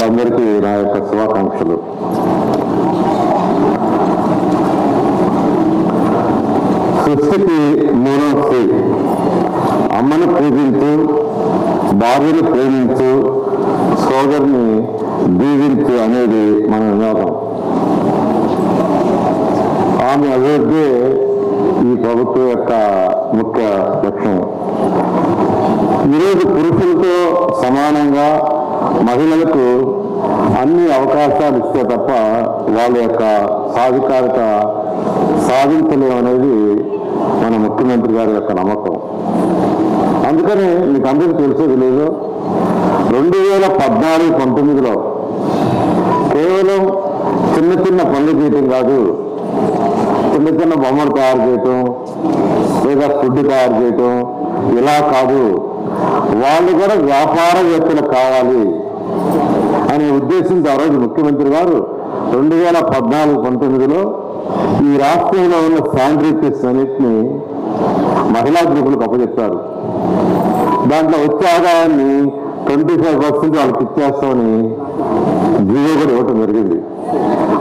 మిత్రులందరికీ నా యొక్క శుభాకాంక్షలు. సృష్టికి మూలం శ్రీ, అమ్మను పూజించు, భార్యను ప్రేమించు, సోదరుని దీవించు అనేది మన నినాదం. ఆమె అభివృద్ధి ఈ ప్రభుత్వం యొక్క ముఖ్య లక్ష్యం. ఈరోజు పురుషులతో సమానంగా మహిళలకు అన్ని అవకాశాలు ఇస్తే తప్ప వాళ్ళ యొక్క సాధికారత సాధించలేమనేది మన ముఖ్యమంత్రి గారి యొక్క నమ్మకం. అందుకని మీకు అందరికీ తెలిసేది లేదు, 2014-19లో కేవలం చిన్న చిన్న పనులు చేయటం కాదు, చిన్న చిన్న బొమ్మలు తయారు చేయటం లేదా ఫుడ్ తయారు చేయటం ఇలా కాదు, వాళ్ళు కూడా వ్యాపారవేత్తలు కావాలి అనే ఉద్దేశంతో ఆ రోజు ముఖ్యమంత్రి గారు 2014-19లో ఈ రాష్ట్రంలో ఉన్న శానిటరీస్ అన్నింటినీ మహిళా గ్రూపులకు అప్పచెప్పారు. దాంట్లో వచ్చే ఆదాయాన్ని 25% వాళ్ళకి ఇచ్చేస్తామని జీవో కూడా ఇవ్వటం జరిగింది.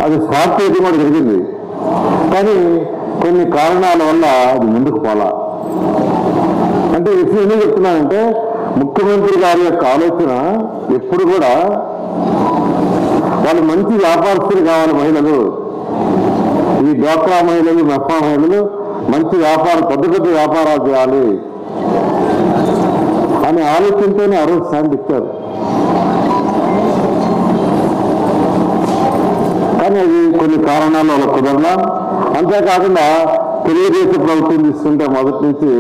అది స్టార్ట్ చేయడం కూడా జరిగింది. కానీ కొన్ని కారణాల వల్ల అది ముందుకు పోలా. అంటే విషయం ఏం చెప్తున్నానంటే, ముఖ్యమంత్రి గారి యొక్క ఆలోచన ఎప్పుడు కూడా వాళ్ళు మంచి వ్యాపారస్తులు కావాలి. మహిళలు, ఈ డ్వాక్రా మహిళలు, మెఫా మహిళలు మంచి వ్యాపారం, పెద్ద పెద్ద వ్యాపారాలు చేయాలి అనే ఆలోచనతోనే ఆ రోజు శాంతి ఇచ్చారు. కానీ అది కొన్ని కారణాల వల్ల కుదరలా. అంతేకాకుండా తెలుగుదేశం ప్రభుత్వం తీసుకుంటే మొదటి నుంచి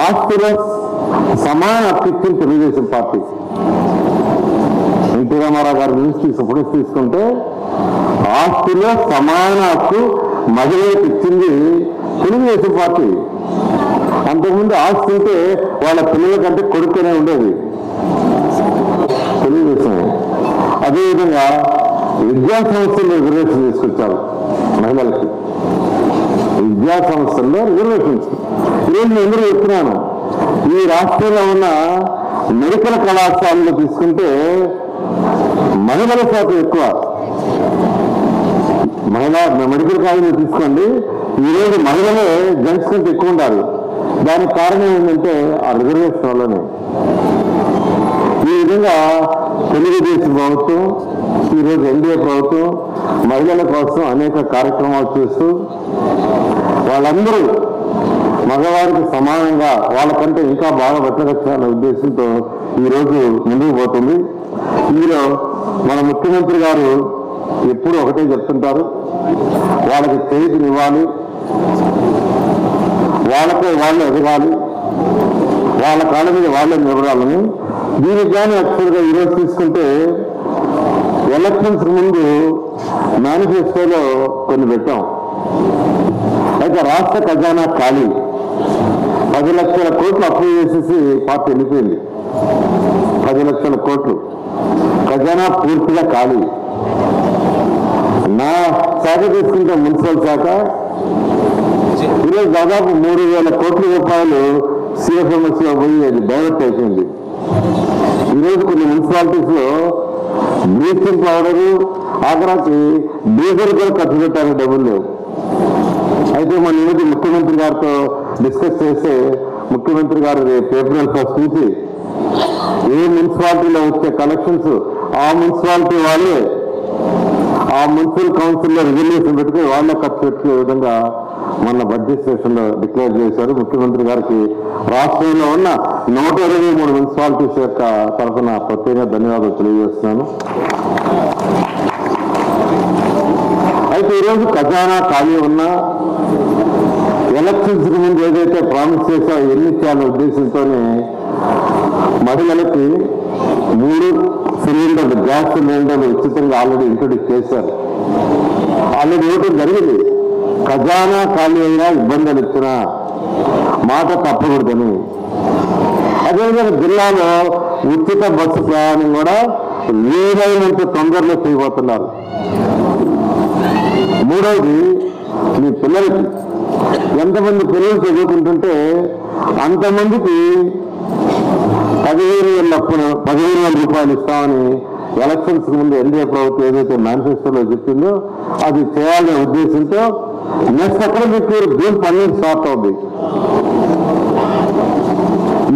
ఆస్తుల సమాన హక్కు ఇచ్చింది తెలుగుదేశం పార్టీ. ఎన్టీ రామారావు గారి నుంచి తీసుకుంటే ఆస్తుల సమాన హక్కు మహిళలకు ఇచ్చింది తెలుగుదేశం పార్టీ. అంతకుముందు ఆస్తి ఉంటే వాళ్ళ పిల్లల కంటే కొడుకునే ఉండేది తెలుగుదేశం. అదేవిధంగా విద్యా సంస్థల్లో రిజర్వేషన్ తీసుకొచ్చారు మహిళలకి. విద్యా సంస్థల్లో రిజర్వేషన్స్ ఈరోజు నేను ఎందుకు చెప్తున్నాను, ఈ రాష్ట్రంలో ఉన్న మెడికల్ కళాశాలలో తీసుకుంటే మహిళల శాతం ఎక్కువ. మెడికల్ కాలేజీలో తీసుకోండి, ఈరోజు మహిళలే జెంట్స్ కంటే ఎక్కువ ఉండాలి. దానికి కారణం ఏంటంటే ఆ రిజర్వేషన్ వల్లనే. ఈ విధంగా తెలుగుదేశం ప్రభుత్వం, ఈరోజు ఎన్డీఏ ప్రభుత్వం మహిళల కోసం అనేక కార్యక్రమాలు చేస్తూ వాళ్ళందరూ మగవారికి సమానంగా వాళ్ళకంటే ఇంకా బాగా బతకచ్చాలనే ఉద్దేశంతో ఈరోజు ముందుకు పోతుంది. ఇందులో మన ముఖ్యమంత్రి గారు ఎప్పుడు ఒకటే చెప్తుంటారు, వాళ్ళకి చేతినివ్వాలి, వాళ్ళకే వాళ్ళు ఎదగాలి, వాళ్ళ కాళ్ళ మీద వాళ్ళే నిలబడాలని. దీనికి కానీ యాక్చువల్గా ఈరోజు తీసుకుంటే ఎలక్షన్స్ ముందు మేనిఫెస్టోలో కొన్ని పెట్టాం. అయితే రాష్ట్ర ఖజానా ఖాళీ, 10 లక్షల కోట్లు అప్రూవ్ చేసేసి పార్టీ వెళ్ళిపోయింది. 10 లక్షల కోట్లు ఖజానా పూర్తిగా ఖాళీ. నా శాఖ తీసుకుంటే మున్సిపల్ శాఖ ఈరోజు దాదాపు 3,000 కోట్ల రూపాయలు సిఎఫ్ఎంఎస్ లో పోయి అది డైవర్ట్ అయిపోయింది. ఈరోజు కొన్ని మున్సిపాలిటీస్ లో బ్లీచింగ్ పౌడరు, ఆఖరాకి డీజిల్ కూడా ఖర్చు పెట్టాలని డబ్బులు లేవు. అయితే మన ఈరోజు ముఖ్యమంత్రి గారితో డిస్కస్ చేస్తే ముఖ్యమంత్రి గారు ఏప్రిల్ 1 నుంచి ఏ మున్సిపాలిటీలో వచ్చే కలెక్షన్స్ ఆ మున్సిపాలిటీ వాళ్ళే ఆ మున్సిపల్ కౌన్సిల్లో రిజర్వేషన్ పెట్టుకుని వాళ్ళే ఖర్చు పెట్టుకునే విధంగా మన బడ్జెట్ సెషన్ లో డిక్లేర్ చేశారు. ముఖ్యమంత్రి గారికి రాష్ట్రంలో ఉన్న 123 మున్సిపాలిటీస్ యొక్క తరఫున ప్రత్యేక ధన్యవాదాలు తెలియజేస్తున్నాను. అయితే ఈరోజు ఖజానా ఖాళీ ఉన్నా ఎలక్షన్స్ కి ముందు ఏదైతే ప్రామిస్ చేశారో ఎన్ని చేయాలనే ఉద్దేశంతోనే మహిళలకి 3 సిలిండర్లు, గ్యాస్ సిలిండర్లు ఉచితంగా ఆల్రెడీ ఇంట్రొడ్యూస్ చేశారు. ఆల్రెడీ ఇవ్వటం జరిగింది. ఖజానా ఖాళీ అయినా ఇబ్బందులు ఇచ్చినా మాట తప్పకూడదని. అదేవిధంగా జిల్లాలో ఉచిత బస్సు ప్రయాణం కూడా వీలైనంత తొందరలో చేయబోతున్నారు. మూడవది, మీ పిల్లలకి ఎంతమంది పిల్లలు చదువుకుంటుంటే అంతమందికి 15,000 రూపాయలు ఇస్తామని ఎలక్షన్స్ ముందు ఎన్డీఏ ప్రభుత్వం ఏదైతే మేనిఫెస్టోలో చెప్పిందో అది చేయాలనే ఉద్దేశంతో next academic year June 12 start అవుతుంది.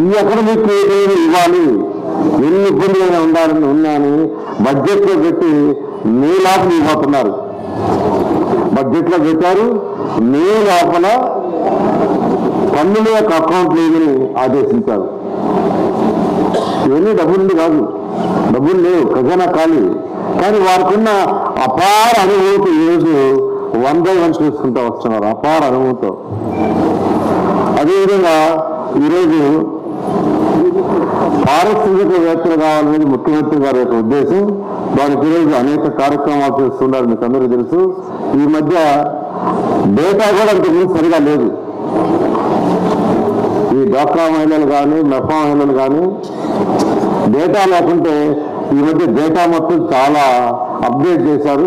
ఈ అకాడమిక్ ఇయర్ ఇవ్వాలి, ఎన్ని ఇబ్బందులైనా ఉండాలని ఉన్నాయని బడ్జెట్లో పెట్టి మే లోపల ఇవ్వబోతున్నారు. బడ్జెట్లో పెట్టారు, మే లోపల పన్నుల యొక్క అకౌంట్ లేదని ఆదేశించారు. ఇవన్నీ డబ్బులు కాదు, డబ్బులు లేవు, ఖజానా ఖాళీ. కానీ వారికి ఉన్న అపార అనుభూతి ఈరోజు 1 by 1 చూసుకుంటూ వస్తున్నారు, అపార అనుభూతితో. అదేవిధంగా ఈరోజు పారిశ్రామికవేత్తలు కావాలనేది ముఖ్యమంత్రి గారి యొక్క ఉద్దేశం. దానికి ఈరోజు అనేక కార్యక్రమాలు చేస్తున్నారు, మీకు అందరికీ తెలుసు. ఈ మధ్య డేటా కూడా అంతకుముందు సరిగా లేదు. ఈ డ్వాక్రా మహిళలు కానీ మెఫా మహిళలు కానీ డేటా లేకుంటే ఈ మధ్య డేటా మొత్తం చాలా అప్డేట్ చేశారు.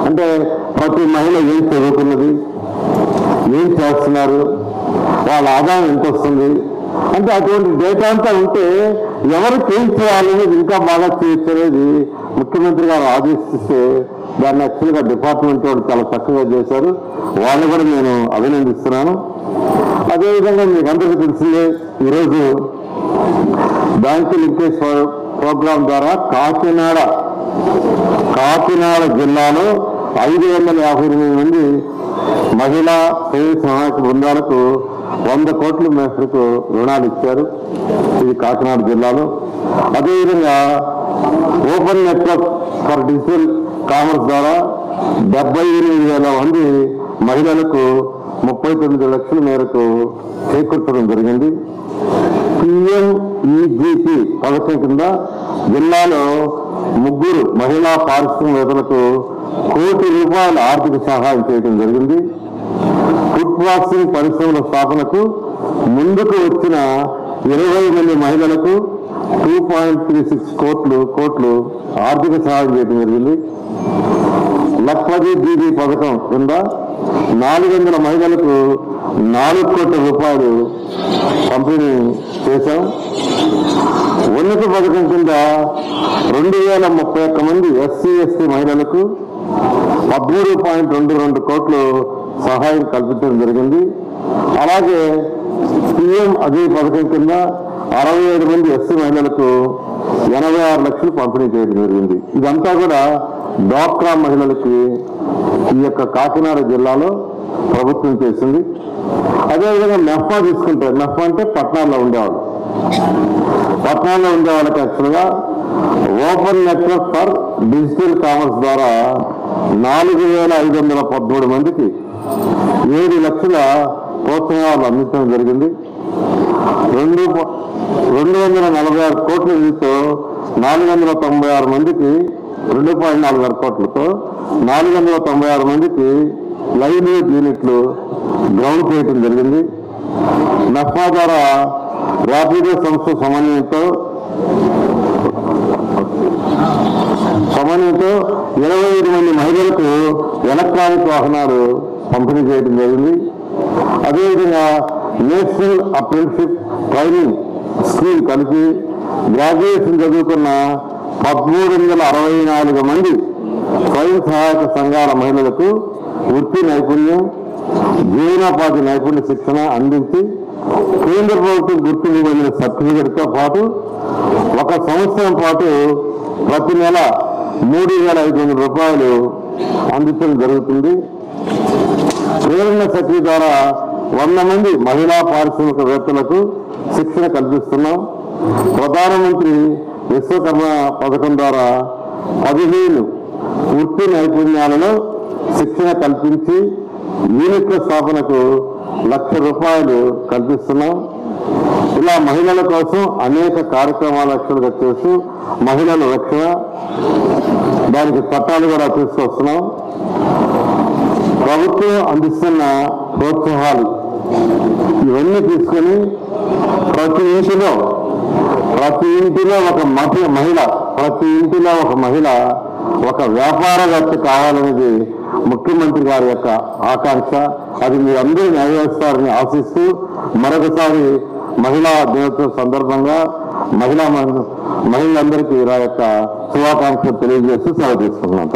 అంటే ప్రతి మహిళ ఏం చదువుకున్నది, ఏం చేస్తున్నారు, వాళ్ళ ఆదాయం ఎంత వస్తుంది, అంటే అటువంటి డేటా అంతా ఉంటే ఎవరికి ఏం చేయాలనేది ఇంకా బాగా చేయొచ్చనేది ముఖ్యమంత్రి గారు ఆదేశిస్తే దాన్ని యాక్చువల్గా డిపార్ట్మెంట్ వాళ్ళు చాలా చక్కగా చేశారు. వాళ్ళని కూడా నేను అభినందిస్తున్నాను. అదేవిధంగా మీకు అందరికీ తెలిసిందే, ఈరోజు బ్యాంకు లింకేజ్ ప్రోగ్రాం ద్వారా కాకినాడ జిల్లాలో 558 మంది మహిళా స్వయం సహాయక బృందాలకు 100 కోట్ల మేరకు రుణాలు ఇచ్చారు. ఇది కాకినాడ జిల్లాలో. అదేవిధంగా open network for digital commerce ద్వారా 78,000 మంది మహిళలకు 39 లక్షల మేరకు చేకూర్చడం జరిగింది. PMEGP పథకం కింద జిల్లాలో 3 మహిళా పారిశ్రామికవేత్తలకు ₹1 కోటి ఆర్థిక సహాయం చేయడం జరిగింది. ఫుడ్ ప్రాసెసింగ్ పరిశ్రమల స్థాపనకు ముందుకు వచ్చిన 20 మంది మహిళలకు 2.36 కోట్లు ఆర్థిక సహాయం చేయడం జరిగింది. లక్పతి దీదీ పథకం కింద 400 మహిళలకు ₹4 కోట్ల పంపిణీ చేశాం. ఉన్నత పథకం కింద 2031 మంది SC/ST మహిళలకు 13.22 కోట్లు సహాయం కల్పించడం జరిగింది. అలాగే PM అదే పథకం కింద 67 మంది SC మహిళలకు 86 లక్షలు పంపిణీ చేయడం జరిగింది. ఇదంతా కూడా డ్వాక్రా మహిళలకి ఈ యొక్క కాకినాడ జిల్లాలో ప్రభుత్వం చేసింది. అదేవిధంగా మెఫా తీసుకుంటే, మెఫా అంటే పట్టణాల్లో ఉండేవాళ్ళు, పట్టణాల్లో ఉండే వాళ్ళకి యాక్చువల్గా open network for digital commerce ద్వారా 4,513 మందికి 7 లక్షల ప్రోత్సాహాలు అందించడం జరిగింది. 246 కోట్ల నిధితో 496 మందికి 2.46 కోట్లతో 496 మందికి లైవ్లీహుడ్ యూనిట్లు గ్రౌండ్ చేయడం జరిగింది. నఫా ద్వారా ర్యాపిడో సంస్థ సమన్వయంతో 25 మంది మహిళలకు ఎలక్ట్రానిక్ వాహనాలు పంపిణీ చేయడం జరిగింది. అదేవిధంగా నేషనల్ అప్రెంటిస్షిప్ ట్రైనింగ్ స్కీమ్ కలిపి గ్రాడ్యుయేషన్ చదువుకున్న 1364 మంది స్వయం సహాయక సంఘాల మహిళలకు వృత్తి నైపుణ్యం, జీవనోపాధి నైపుణ్య శిక్షణ అందించి కేంద్ర ప్రభుత్వం గుర్తింపు పొందిన సర్టిఫికెట్తో పాటు 1 సంవత్సరం పాటు ప్రతి నెల ₹3,500 అందించడం జరుగుతుంది. ప్రేరణ శక్తి ద్వారా 100 మంది మహిళా పారిశ్రామికవేత్తలకు శిక్షణ కల్పిస్తున్నాం. ప్రధానమంత్రి విశ్వకర్మ పథకం ద్వారా 15 వృత్తి నైపుణ్యాలలో శిక్షణ కల్పించి యూనిట్ల స్థాపనకు ₹1,00,000 కల్పిస్తున్నాం. ఇలా మహిళల కోసం అనేక కార్యక్రమాలు యాక్చువల్గా చేస్తూ మహిళల రక్షణ, దానికి చట్టాలు కూడా తీసుకొస్తున్నాం. ప్రభుత్వం అందిస్తున్న ప్రోత్సాహాలు ఇవన్నీ తీసుకొని ప్రతి ఇంటిలో ఒక మహిళ ఒక వ్యాపారవేత్త కావాలనేది ముఖ్యమంత్రి గారి యొక్క ఆకాంక్ష. అది మీరు అందరూ నెరవేరుస్తారని ఆశిస్తూ మరొకసారి మహిళా దినోత్సవం సందర్భంగా మహిళలందరికీ నా యొక్క శుభాకాంక్షలు తెలియజేస్తూ సెలవు తీసుకున్నాను.